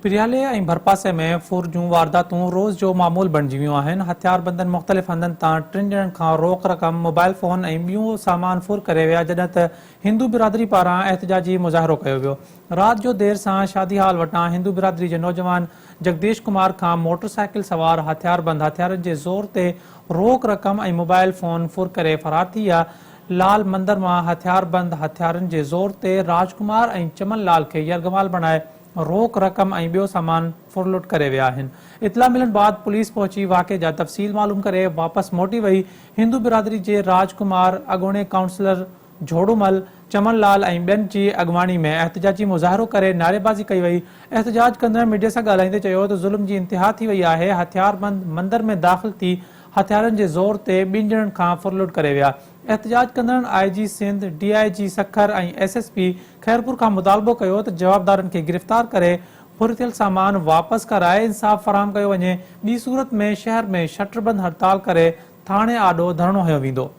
पृयाले ऐं भरपासे में फुर जूं वारदातूं रोज़ जो मामूल बणिजी वियूं आहिनि। हथियारबंदनि मुख़्तलिफ़ हंधनि तां 3 ॼणनि खां रोक रक़म, मोबाइल फ़ोन ऐं ॿियूं सामान फुर करे विया, जॾहिं त हिंदू बिरादरी पारां एहतजाजी मुज़ाहिरो कयो वियो। राति जो देर सां शादी हाल वटां हिंदू बिरादरी जे नौजवान जगदीश कुमार खां मोटरसाइकिल सवार हथियारबंद हथियारनि जे ज़ोर ते रोक रक़म ऐं मोबाइल फ़ोन फुर करे फरार थी विया। लाल मंदर मां हथियारबंद हथियारनि जे ज़ोर ते राजकुमार ऐं चमन लाल खे यरगमाल बणाए रोक रक़म ऐं ॿियो सामान फुरलुट करे विया आहिनि। इतला मिलण बाद पुलिस पहुची वाक़े जा तफ़सील मालूम करे वापसि मोटी वई। हिंदू बिरादरी जे राजकुमार, अॻूणे काउंसलर झोड़ूमल, चमन लाल ऐं ॿियनि जी अॻवानी में एहतजाजी मुज़ाहिरो करे नारेबाज़ी कई वई। एहतजाज कंदड़ मीडिया सां ॻाल्हाईंदे चयो त ज़ुल्म जी इंतिहा थी वई आहे। हथियारबंद मंदर में दाख़िल थी हथियारनि जे ज़ोर ते 2 ॼणनि खां फुरलुट करे विया। एहतजाज कंदड़ IG सिंध, DIG सखर ऐं SSP खैरपुर खां मुतालबो कयो त जवाबदारनि खे गिरफ़्तार करे फुरिथियल सामान वापसि कराए इंसाफ़ फराहम कयो वञे। ॿी सूरत में शहर में शटरबंद हड़ताल करे थाणे आॾो धरणो हयो वेंदो।